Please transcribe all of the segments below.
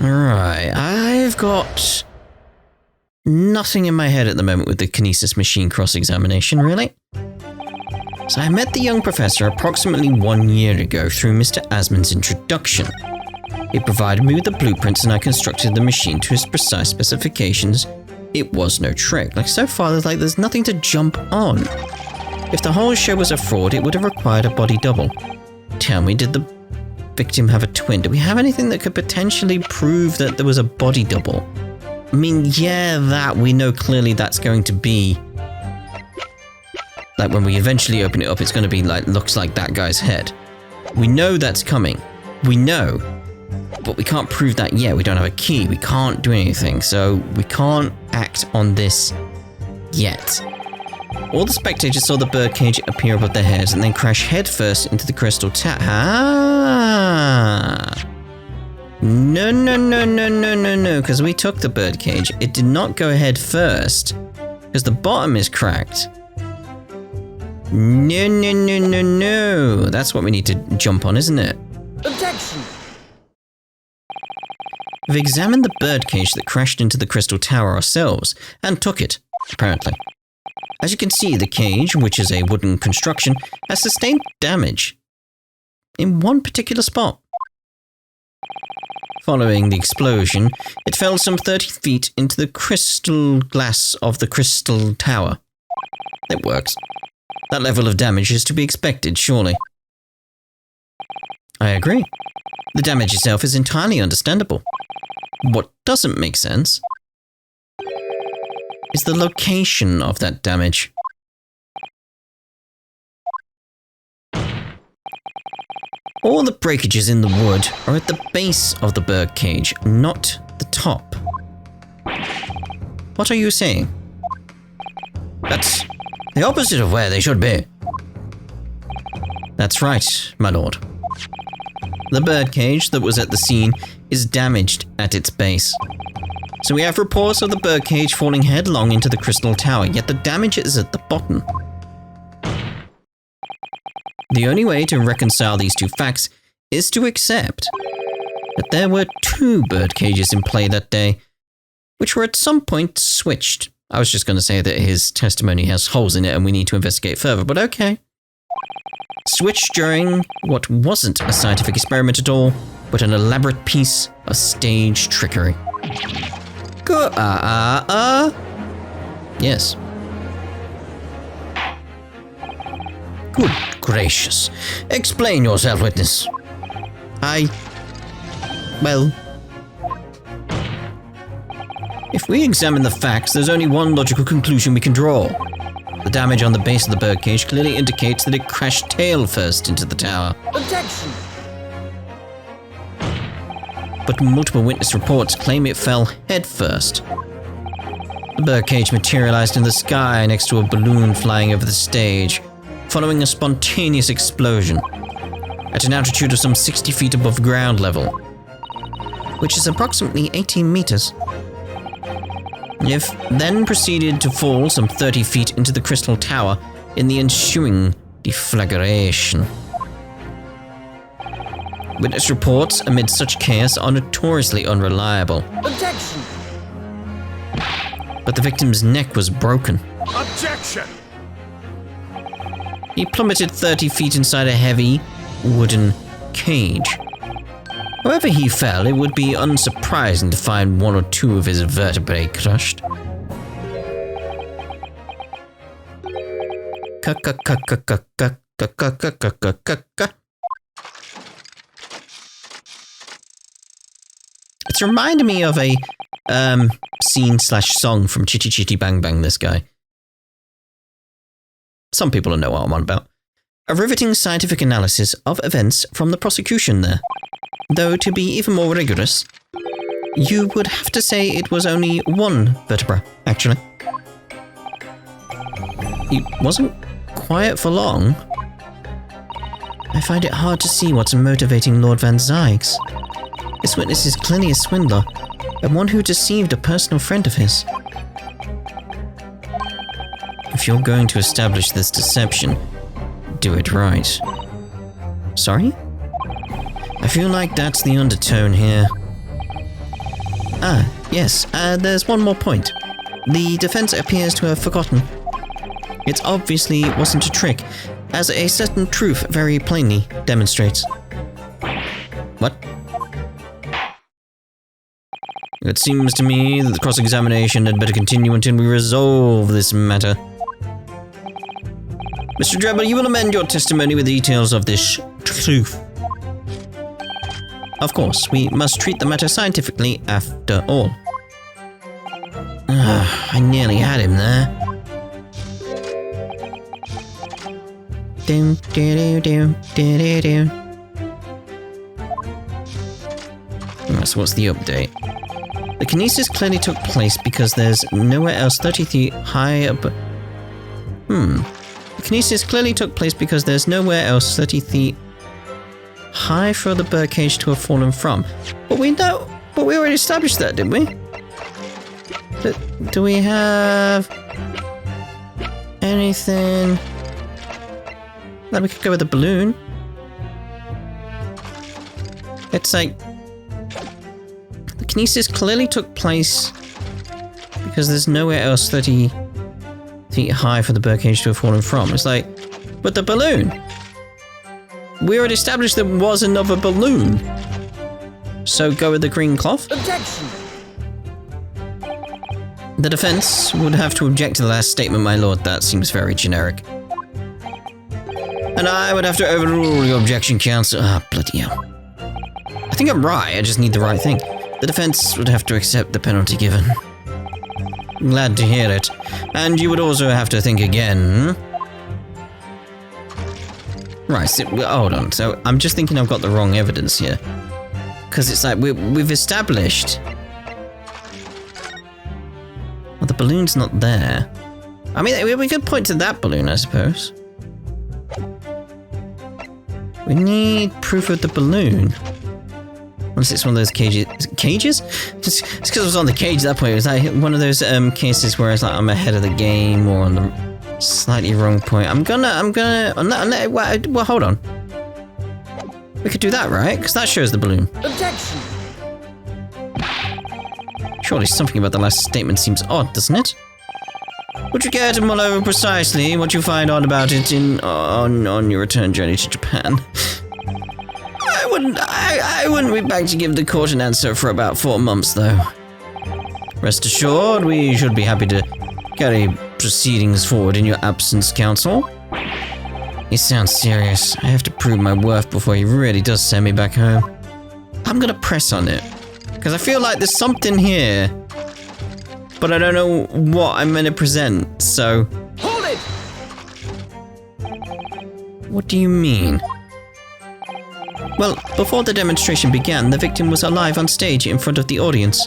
Alright, I've got nothing in my head at the moment with the kinesis machine cross-examination, really. So I met the young professor approximately 1 year ago through Mr. Asman's introduction. He provided me with the blueprints and I constructed the machine to his precise specifications. It was no trick. Like, so far, there's nothing to jump on. If the whole show was a fraud, it would have required a body double. Tell me, did the victim have a twin? Do we have anything that could potentially prove that there was a body double? I mean, yeah, that we know clearly that's going to be... Like, when we eventually open it up, it's going to be like, looks like that guy's head. We know that's coming. We know. But we can't prove that yet. We don't have a key. We can't do anything. So we can't act on this yet. All the spectators saw the birdcage appear above their heads and then crash headfirst into the crystal tower. Ah. No, because we took the birdcage. It did not go head first because the bottom is cracked. No. That's what we need to jump on, isn't it? Objection! We've examined the birdcage that crashed into the crystal tower ourselves, and took it, apparently. As you can see, the cage, which is a wooden construction, has sustained damage in one particular spot. Following the explosion, it fell some 30 feet into the crystal glass of the crystal tower. It works. That level of damage is to be expected, surely. I agree. The damage itself is entirely understandable. What doesn't make sense is the location of that damage. All the breakages in the wood are at the base of the birdcage, not the top. What are you saying? That's the opposite of where they should be. That's right, my lord. The birdcage that was at the scene is damaged at its base. So we have reports of the birdcage falling headlong into the crystal tower, yet the damage is at the bottom. The only way to reconcile these two facts is to accept that there were 2 birdcages in play that day, which were at some point switched. I was just going to say that his testimony has holes in it and we need to investigate further, but okay. Switched during what wasn't a scientific experiment at all, but an elaborate piece of stage trickery. Yes. Good gracious. Explain yourself, witness. Well... If we examine the facts, there's only one logical conclusion we can draw. The damage on the base of the birdcage clearly indicates that it crashed tail first into the tower. Objection! But multiple witness reports claim it fell head first. The birdcage materialized in the sky next to a balloon flying over the stage, following a spontaneous explosion, at an altitude of some 60 feet above ground level, which is approximately 18 meters. If then proceeded to fall some 30 feet into the crystal tower in the ensuing deflagration. Witness reports amid such chaos are notoriously unreliable. Objection! But the victim's neck was broken. Objection! He plummeted 30 feet inside a heavy, wooden cage. However he fell, it would be unsurprising to find 1 or 2 of his vertebrae crushed. It's reminding me of a scene/song from Chitty Chitty Bang Bang, this guy. Some people will know what I'm on about. A riveting scientific analysis of events from the prosecution there. Though, to be even more rigorous, you would have to say it was only 1 vertebra, actually. He wasn't quiet for long. I find it hard to see what's motivating Lord Van Zyg's. This witness is clearly a swindler, and one who deceived a personal friend of his. If you're going to establish this deception, do it right. Sorry? I feel like that's the undertone here. Yes, there's one more point. The defense appears to have forgotten. It obviously wasn't a trick, as a certain truth very plainly demonstrates. What? It seems to me that the cross-examination had better continue until we resolve this matter. Mr. Drebber, you will amend your testimony with details of this truth. Of course, we must treat the matter scientifically after all. I nearly had him there. Doom, doo, doo, doo, doo, doo. So what's the update? The kinesis clearly took place because there's nowhere else 30 feet high up. The kinesis clearly took place because there's nowhere else 30 feet high for the birdcage to have fallen from. But we already established that, didn't we? Do we have anything that we could go with a balloon? It's like the kinesis clearly took place because there's nowhere else 30 feet high for the birdcage to have fallen from. It's like, but the balloon. We already established there was another balloon. So go with the green cloth. Objection! The defense would have to object to the last statement, my lord. That seems very generic. And I would have to overrule your objection, counsel. Ah, bloody hell. I think I'm right, I just need the right thing. The defense would have to accept the penalty given. Glad to hear it. And you would also have to think again. Right, so, hold on. So I'm just thinking I've got the wrong evidence here. Because it's like, we've established... Well, the balloon's not there. I mean, we could point to that balloon, I suppose. We need proof of the balloon. Unless it's one of those cages. Cages? It's because it was on the cage at that point. It was like one of those cases where it's like I'm ahead of the game or on the slightly wrong point. Well, hold on. We could do that, right? Because that shows the balloon. Objection! Surely something about the last statement seems odd, doesn't it? Would you care to mull over precisely what you find odd about it on your return journey to Japan? I wouldn't be back to give the court an answer for about 4 months, though. Rest assured, we should be happy to carry proceedings forward in your absence, counsel. He sounds serious. I have to prove my worth before he really does send me back home. I'm gonna press on it, because I feel like there's something here, but I don't know what I'm gonna present, so... Hold it! What do you mean? Well, before the demonstration began, the victim was alive on stage in front of the audience.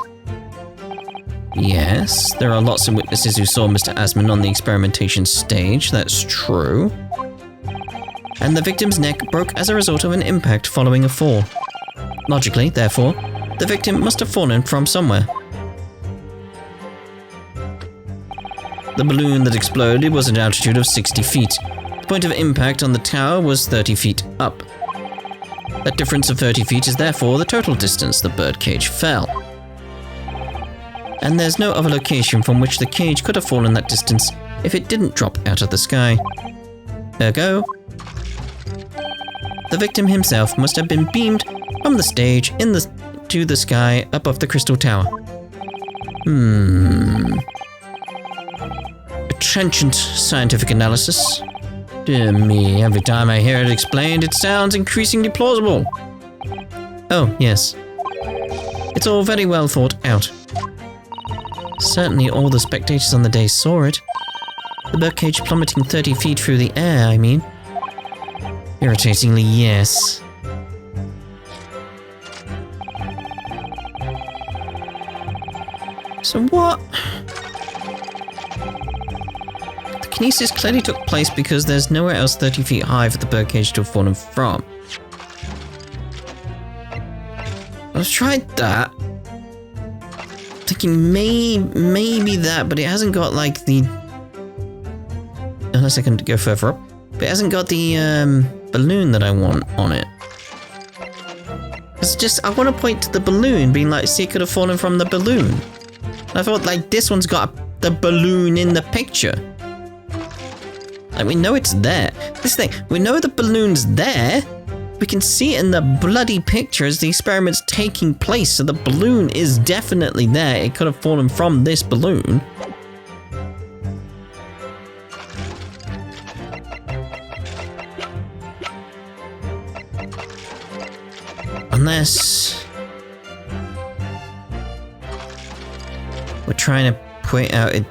Yes, there are lots of witnesses who saw Mr. Asman on the experimentation stage, that's true. And the victim's neck broke as a result of an impact following a fall. Logically, therefore, the victim must have fallen from somewhere. The balloon that exploded was at an altitude of 60 feet. The point of impact on the tower was 30 feet up. That difference of 30 feet is therefore the total distance the birdcage fell. And there's no other location from which the cage could have fallen that distance if it didn't drop out of the sky. Ergo, the victim himself must have been beamed from the stage to the sky above the crystal tower. A trenchant scientific analysis. Dear me, every time I hear it explained, it sounds increasingly plausible. Oh, yes. It's all very well thought out. Certainly all the spectators on the day saw it. The birdcage plummeting 30 feet through the air, I mean. Irritatingly, yes. So what? The kinesis clearly took place because there's nowhere else 30 feet high for the birdcage to have fallen from. I've tried that. Thinking maybe that, but it hasn't got like the... Unless I can go further up. But it hasn't got the balloon that I want on it. I want to point to the balloon, being like, see, it could have fallen from the balloon. And I thought, like, this one's got the balloon in the picture. Like, we know it's there. This thing, we know the balloon's there. We can see it in the bloody picture as the experiment's taking place, so the balloon is definitely there. It could have fallen from this balloon. Unless we're trying to point out it.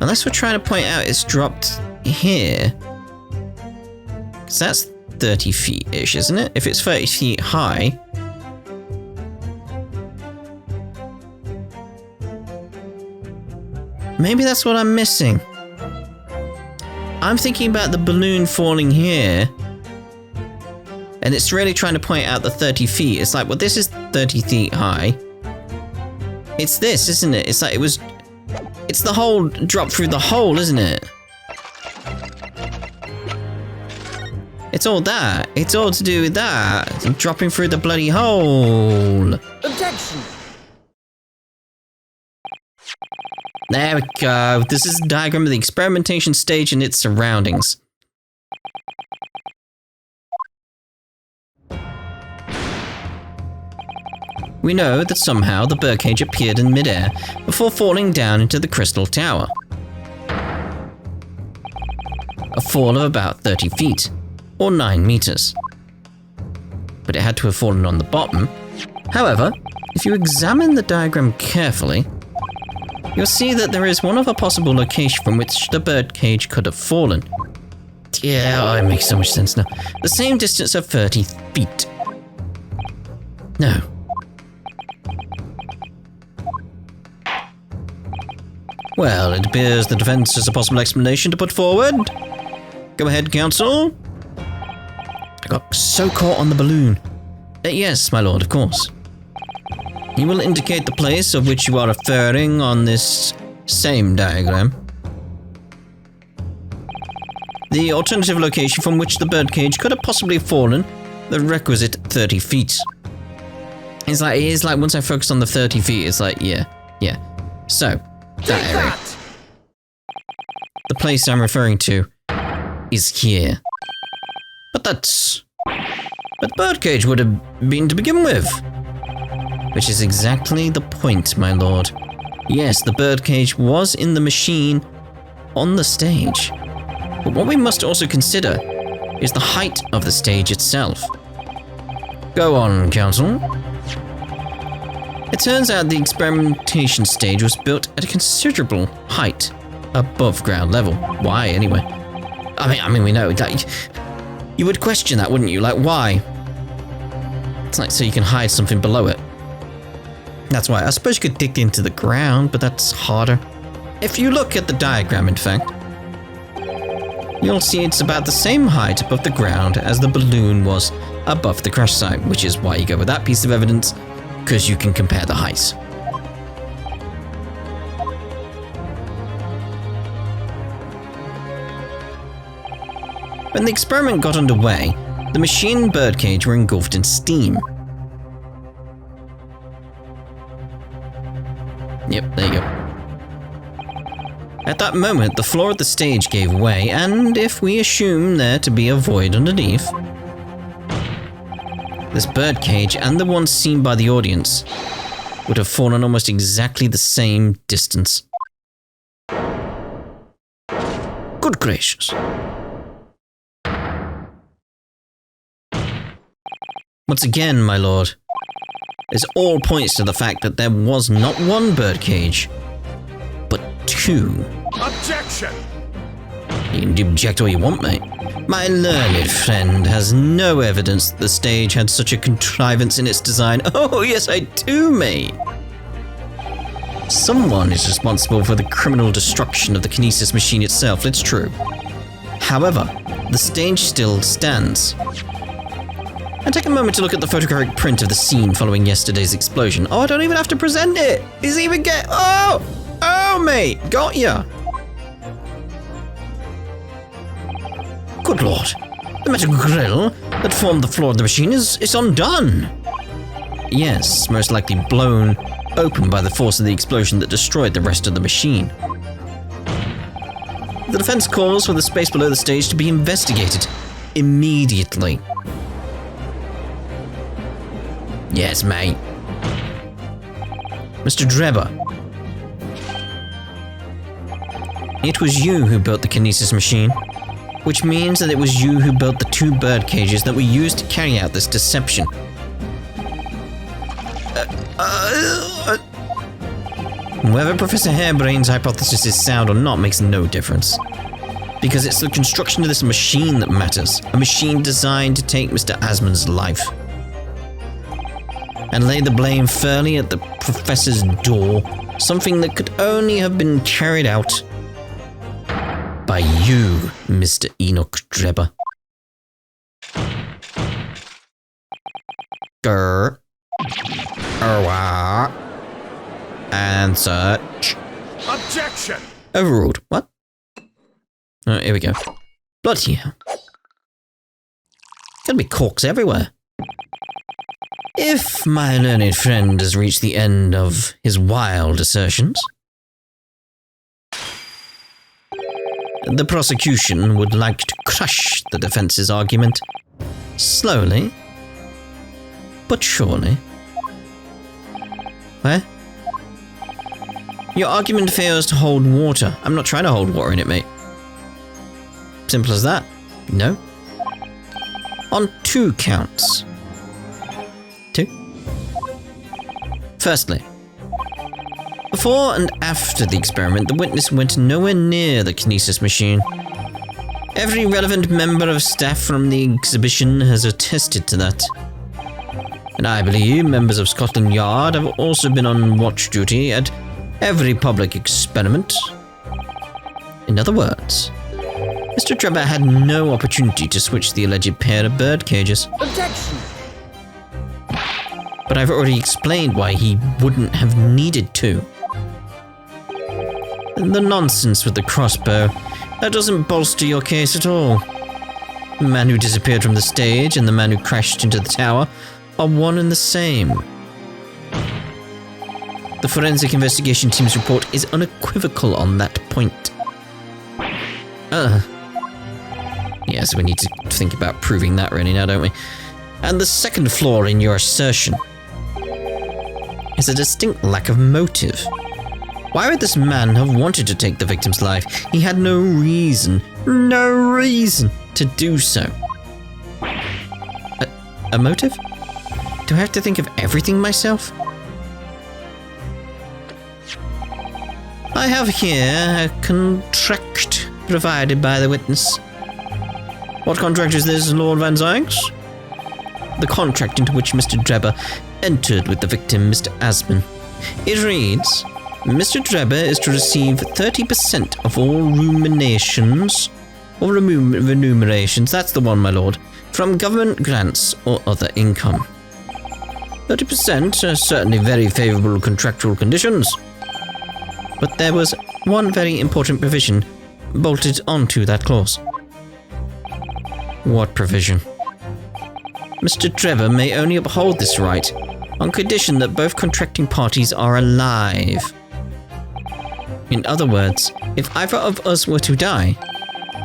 Unless we're trying to point out it's dropped here. Because that's 30 feet-ish, isn't it? If it's 30 feet high. Maybe that's what I'm missing. I'm thinking about the balloon falling here. And it's really trying to point out the 30 feet. It's like, well, this is 30 feet high. It's this, isn't it? It's like it was... It's the hole drop through the hole, isn't it? It's all that. It's all to do with that. Dropping through the bloody hole. Objection! There we go. This is a diagram of the experimentation stage and its surroundings. We know that somehow the birdcage appeared in midair before falling down into the crystal tower. A fall of about 30 feet, or 9 meters. But it had to have fallen on the bottom. However, if you examine the diagram carefully, you'll see that there is one other possible location from which the birdcage could have fallen. Yeah, it makes so much sense now. The same distance of 30 feet. No. Well, it appears the defense has a possible explanation to put forward. Go ahead, counsel. I got so caught on the balloon. Yes, my lord, of course. You will indicate the place of which you are referring on this same diagram. The alternative location from which the birdcage could have possibly fallen the requisite 30 feet. It is like once I focus on the 30 feet, it's like, yeah. So, that area. The place I'm referring to is here. But the birdcage would have been to begin with. Which is exactly the point, my lord. Yes, the birdcage was in the machine on the stage. But what we must also consider is the height of the stage itself. Go on, counsel. It turns out the experimentation stage was built at a considerable height above ground level. Why, anyway? I mean, we know that you would question that, wouldn't you? Like, why? It's like so you can hide something below it. That's why. I suppose you could dig into the ground, but that's harder. If you look at the diagram, in fact, you'll see it's about the same height above the ground as the balloon was above the crash site, which is why you go with that piece of evidence, because you can compare the heights. When the experiment got underway, the machine and birdcage were engulfed in steam. Yep, there you go. At that moment, the floor of the stage gave way, and if we assume there to be a void underneath, this birdcage and the one seen by the audience would have fallen almost exactly the same distance. Good gracious. Once again, my lord, this all points to the fact that there was not one birdcage, but two. Objection! You can object all you want, mate. My learned friend has no evidence that the stage had such a contrivance in its design. Oh, yes, I do, mate. Someone is responsible for the criminal destruction of the kinesis machine itself, it's true. However, the stage still stands. And take a moment to look at the photographic print of the scene following yesterday's explosion. Oh, I don't even have to present it! He's even Oh, mate! Got ya! Good lord. The metal grill that formed the floor of the machine is undone. Yes, most likely blown open by the force of the explosion that destroyed the rest of the machine. The defense calls for the space below the stage to be investigated immediately. Yes, mate. Mr. Drebber. It was you who built the kinesis machine, which means that it was you who built the 2 bird cages that we used to carry out this deception. Whether Professor Hairbrain's hypothesis is sound or not makes no difference. Because it's the construction of this machine that matters. A machine designed to take Mr. Asman's life. And lay the blame fairly at the Professor's door. Something that could only have been carried out by you, Mr. Enoch Drebber. Grr. And search. Objection! Overruled. What? Oh, here we go. Bloody hell. Gotta be corks everywhere. If my learned friend has reached the end of his wild assertions, the prosecution would like to crush the defense's argument. Slowly, but surely. Where? Your argument fails to hold water. I'm not trying to hold water in it, mate. Simple as that. No. On 2 counts. 2. Firstly, before and after the experiment, the witness went nowhere near the kinesis machine. Every relevant member of staff from the exhibition has attested to that. And I believe members of Scotland Yard have also been on watch duty at every public experiment. In other words, Mr. Drebber had no opportunity to switch the alleged pair of bird cages. Objection! But I've already explained why he wouldn't have needed to. And the nonsense with the crossbow, that doesn't bolster your case at all. The man who disappeared from the stage and the man who crashed into the tower are one and the same. The forensic investigation team's report is unequivocal on that point. Yes, we need to think about proving that really now, don't we? And the second flaw in your assertion is a distinct lack of motive. Why would this man have wanted to take the victim's life? He had no reason to do so. A motive? Do I have to think of everything myself? I have here a contract provided by the witness. What contract is this, Lord Van Zykes? The contract into which Mr. Drebber entered with the victim, Mr. Asman. It reads, Mr. Drebber is to receive 30% of all remunerations, that's the one, my lord, from government grants or other income. 30% are certainly very favourable contractual conditions. But there was one very important provision bolted onto that clause. What provision? Mr. Drebber may only uphold this right on condition that both contracting parties are alive. In other words, if either of us were to die,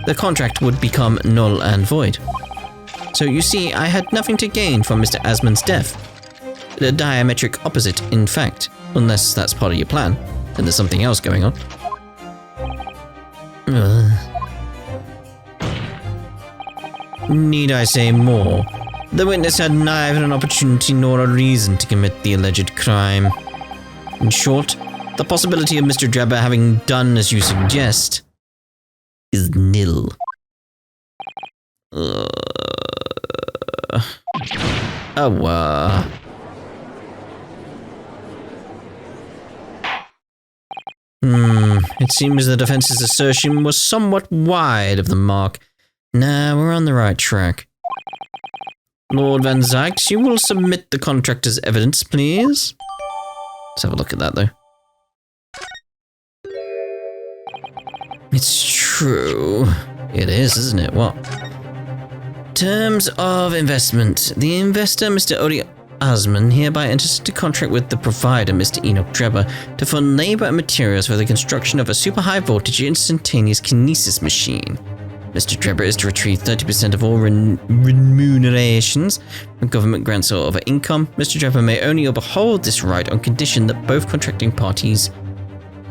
the contract would become null and void. So you see, I had nothing to gain from Mr. Asman's death. The diametric opposite, in fact, unless that's part of your plan, and there's something else going on. Need I say more? The witness had neither an opportunity nor a reason to commit the alleged crime. In short, the possibility of Mr. Drebber having done as you suggest is nil. It seems the defense's assertion was somewhat wide of the mark. Nah, we're on the right track. Lord Van Zykes, you will submit the contract as evidence, please. Let's have a look at that, though. It's true. It is, isn't it? What? Terms of investment. The investor, Mr. Osman hereby enters into contract with the provider, Mr. Enoch Drebber, to fund labor and materials for the construction of a super high voltage instantaneous kinesis machine. Mr. Drebber is to retrieve 30% of all remunerations from government grants or other income. Mr. Drebber may only uphold this right on condition that both contracting parties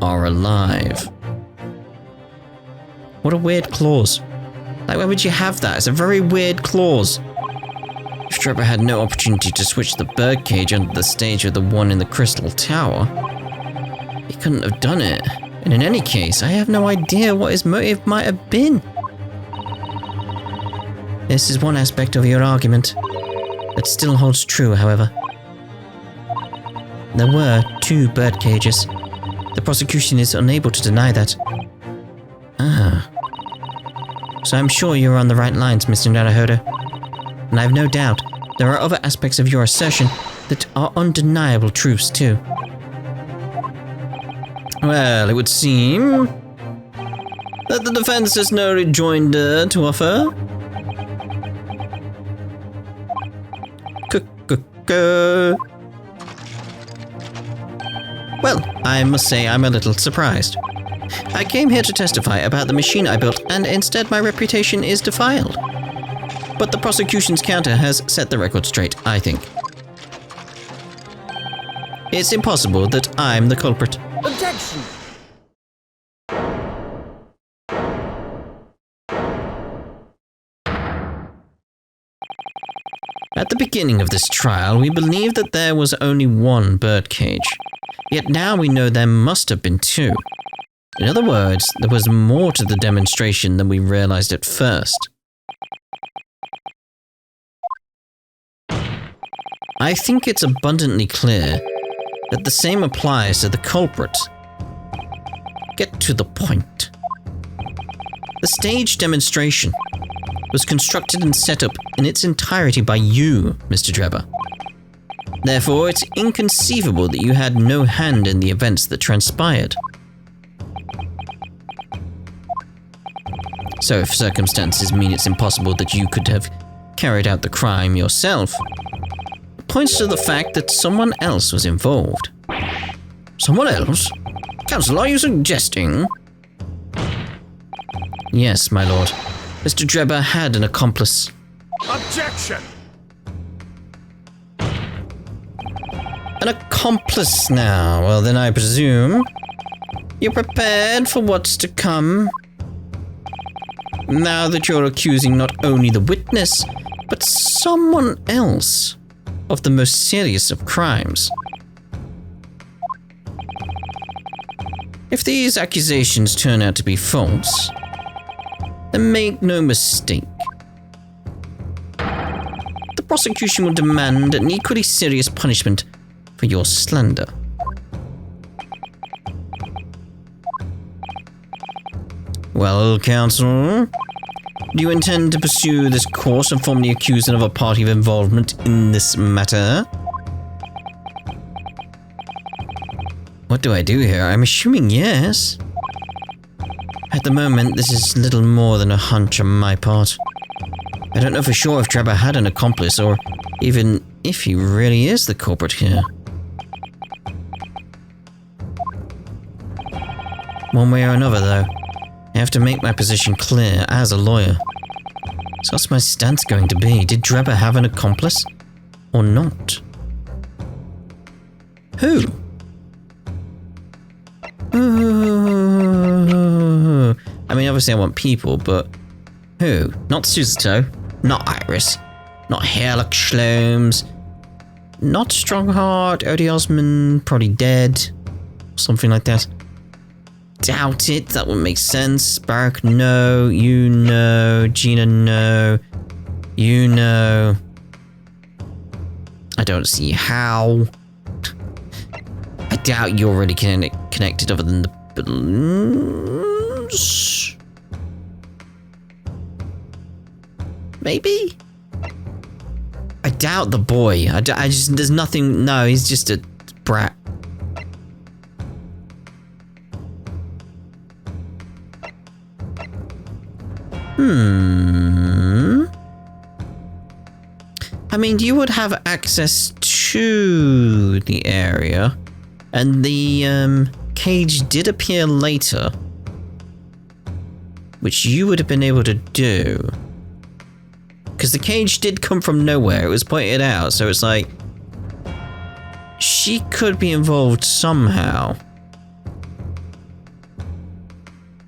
are alive. What a weird clause. Like, why would you have that? It's a very weird clause. If Drebber had no opportunity to switch the birdcage under the stage with the one in the Crystal Tower, he couldn't have done it. And in any case, I have no idea what his motive might have been. This is one aspect of your argument that still holds true, however. There were 2 birdcages. The prosecution is unable to deny that. Ah. So I'm sure you're on the right lines, Mr. Naruhodo. And I have no doubt there are other aspects of your assertion that are undeniable truths too. Well, it would seem that the defense has no rejoinder to offer. Well, I must say I'm a little surprised. I came here to testify about the machine I built, and instead my reputation is defiled. But the prosecution's counter has set the record straight, I think. It's impossible that I'm the culprit. Objection! At the beginning of this trial, we believed that there was only 1 birdcage. Yet now we know there must have been 2. In other words, there was more to the demonstration than we realized at first. I think it's abundantly clear that the same applies to the culprit. Get to the point. The stage demonstration was constructed and set up in its entirety by you, Mr. Drebber. Therefore, it's inconceivable that you had no hand in the events that transpired. So if circumstances mean it's impossible that you could have carried out the crime yourself, it points to the fact that someone else was involved. Someone else? Counsel, are you suggesting? Yes, my lord. Mr. Drebber had an accomplice. Objection! An accomplice now. Well, then I presume you're prepared for what's to come. Now that you're accusing not only the witness, but someone else of the most serious of crimes. If these accusations turn out to be false, then make no mistake. The prosecution will demand an equally serious punishment for your slander. Well, counsel, do you intend to pursue this course and formally accuse another party of involvement in this matter? What do I do here? I'm assuming yes. At the moment, this is little more than a hunch on my part. I don't know for sure if Drebber had an accomplice, or even if he really is the culprit here. One way or another, though, I have to make my position clear as a lawyer. So what's my stance going to be? Did Drebber have an accomplice or not? Who? I mean, obviously I want people, but who? Not Suzuto, not Iris, not Herlock Shlooms, not Strongheart, Odie Osman, probably dead, something like that. Doubt it, that wouldn't make sense. Spark, no. You know. Gina, no. You know. I don't see how. I doubt you're really connected other than the balloons. Maybe? I doubt the boy. I just, there's nothing, no, he's just a brat. I mean, you would have access to the area, and the cage did appear later, which you would have been able to do. Because the cage did come from nowhere, it was pointed out, so it's like, she could be involved somehow.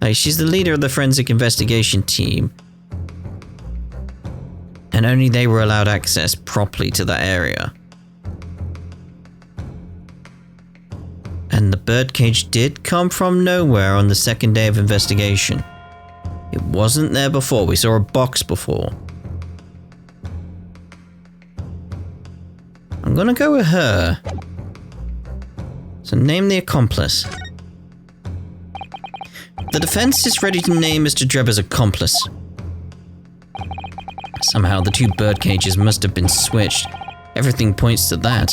Like, she's the leader of the forensic investigation team, and only they were allowed access properly to that area. And the birdcage did come from nowhere on the second day of investigation. It wasn't there before. We saw a box before. I'm gonna go with her. So name the accomplice. The defense is ready to name Mr. Drebber's accomplice. Somehow the two bird cages must have been switched. Everything points to that.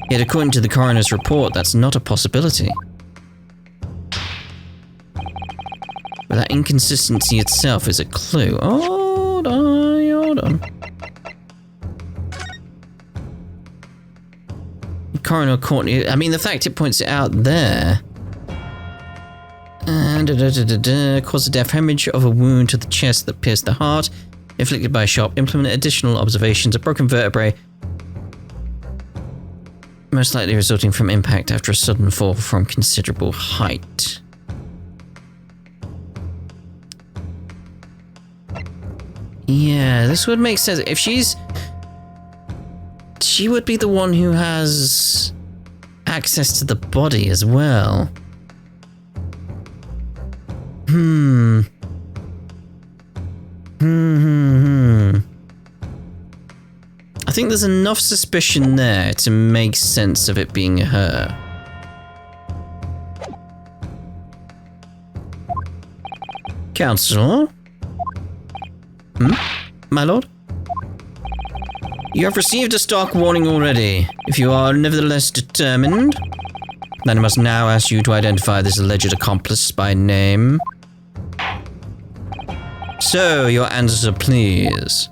Yet according to the coroner's report, that's not a possibility. But that inconsistency itself is a clue. Hold on. Coroner Courtney, I mean, the fact it points it out there. Caused a death, hemorrhage of a wound to the chest that pierced the heart, inflicted by a shot. Implement additional observations, a broken vertebrae, most likely resulting from impact after a sudden fall from considerable height. Yeah, this would make sense. If she would be the one who has access to the body as well. I think there's enough suspicion there to make sense of it being her. Counsel? My lord? You have received a stark warning already. If you are nevertheless determined, then I must now ask you to identify this alleged accomplice by name. So, your answer, please.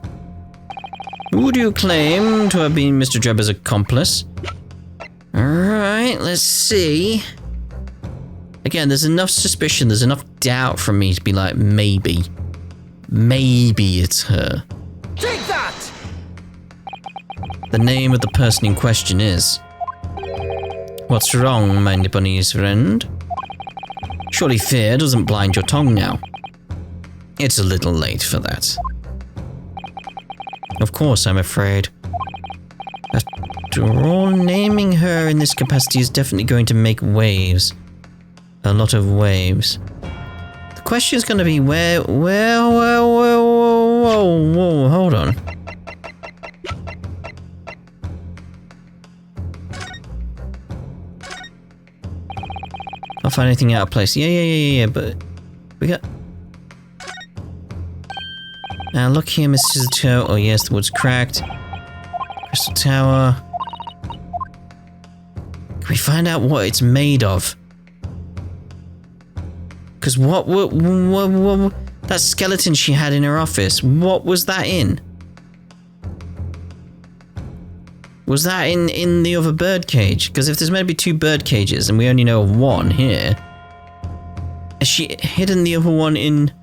Who do you claim to have been Mr. Drebber's accomplice? Alright, let's see. Again, there's enough suspicion, there's enough doubt from me to be like, maybe. Maybe it's her. Take that! The name of the person in question is... What's wrong, my Nipponese friend? Surely fear doesn't blind your tongue now. It's a little late for that. Of course, I'm afraid. After all, naming her in this capacity is definitely going to make waves. A lot of waves. The question is going to be whoa, hold on. I'll find anything out of place. Yeah, but we got... Now look here, Mrs. Toe. Oh yes, the wood's cracked. Crystal Tower. Can we find out what it's made of? Because what that skeleton she had in her office, what was that in? Was that in the other bird cage? Because if there's maybe two bird cages and we only know of one here, has she hidden the other one in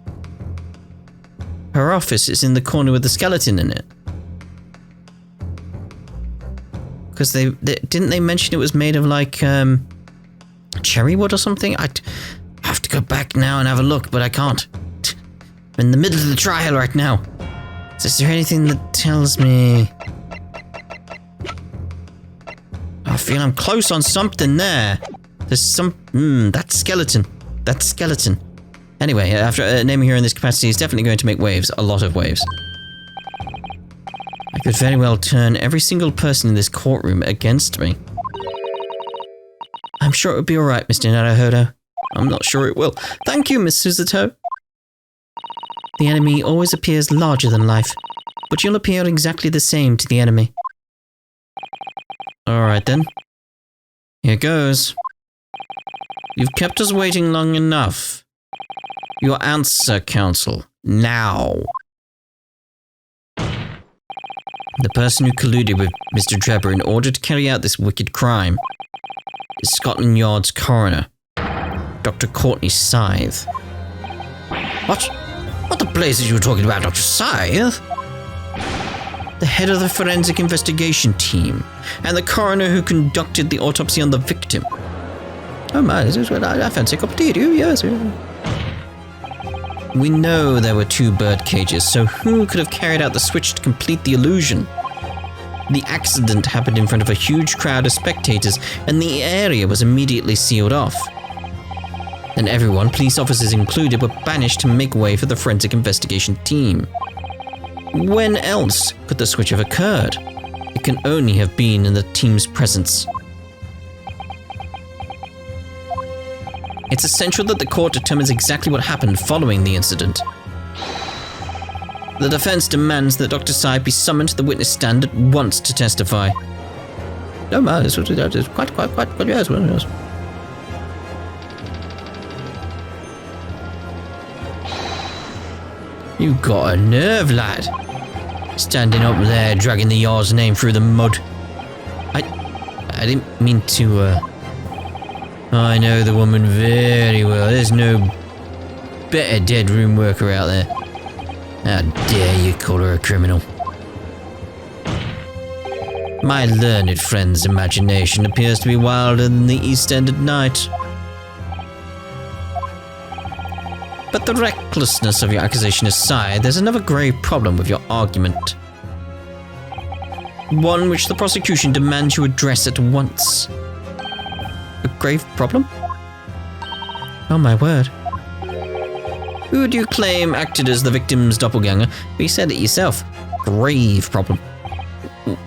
her office? It's in the corner with the skeleton in it. Because they didn't they mention it was made of like cherry wood or something? I have to go back now and have a look, but I can't. I'm in the middle of the trial right now. Is there anything that tells me? I feel I'm close on something there. There's some... that skeleton. That skeleton. Anyway, after naming her in this capacity is definitely going to make waves. A lot of waves. I could very well turn every single person in this courtroom against me. I'm sure it would be alright, Mr. Naruhodo. I'm not sure it will. Thank you, Miss Suzuto. The enemy always appears larger than life, but you'll appear exactly the same to the enemy. Alright then. Here goes. You've kept us waiting long enough. Your answer, counsel. Now. The person who colluded with Mr. Drebber in order to carry out this wicked crime is Scotland Yard's coroner, Dr. Courtney Scythe. What? What the blazes you were talking about, Dr. Scythe? The head of the forensic investigation team, and the coroner who conducted the autopsy on the victim. Oh my, this is what I fancy a cup of tea, do you? Yes. We know there were 2 bird cages, so who could have carried out the switch to complete the illusion? The accident happened in front of a huge crowd of spectators, and the area was immediately sealed off. And everyone, police officers included, were banished to make way for the forensic investigation team. When else could the switch have occurred? It can only have been in the team's presence. It's essential that the court determines exactly what happened following the incident. The defense demands that Dr. Scythe be summoned to the witness stand at once to testify. No, man, it's quite, yes. You've got a nerve, lad. Standing up there, dragging the Yard's name through the mud. I didn't mean to, I know the woman very well. There's no better dead room worker out there. How dare you call her a criminal? My learned friend's imagination appears to be wilder than the East End at night. But the recklessness of your accusation aside, there's another grave problem with your argument. One which the prosecution demands you address at once. A grave problem? Oh my word. Who do you claim acted as the victim's doppelganger? You said it yourself. Grave problem.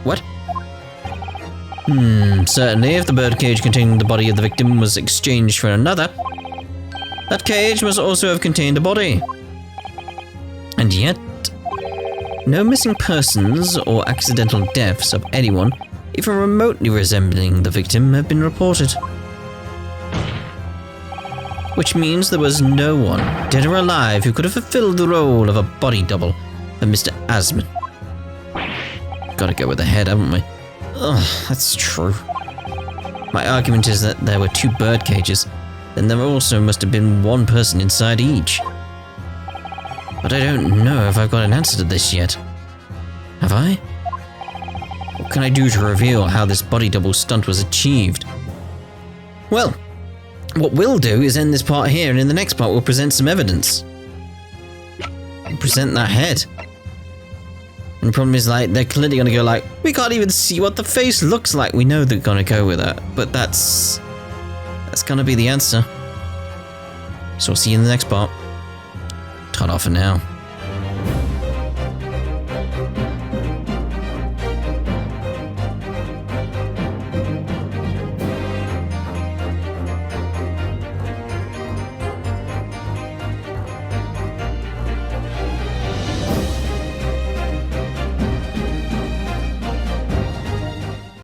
What? Certainly if the birdcage containing the body of the victim was exchanged for another, that cage must also have contained a body. And yet, no missing persons or accidental deaths of anyone even remotely resembling the victim have been reported. Which means there was no one, dead or alive, who could have fulfilled the role of a body double for Mr. Asman. Gotta go with the head, haven't we? Ugh, that's true. My argument is that there were 2 bird cages, then there also must have been 1 person inside each. But I don't know if I've got an answer to this yet. Have I? What can I do to reveal how this body double stunt was achieved? Well, what we'll do is end this part here, and in the next part we'll present some evidence. We'll present that head. And the problem is, like, they're clearly gonna go like, we can't even see what the face looks like. We know they're gonna go with that, but that's gonna be the answer. So I'll see you in the next part. Ta-da for now.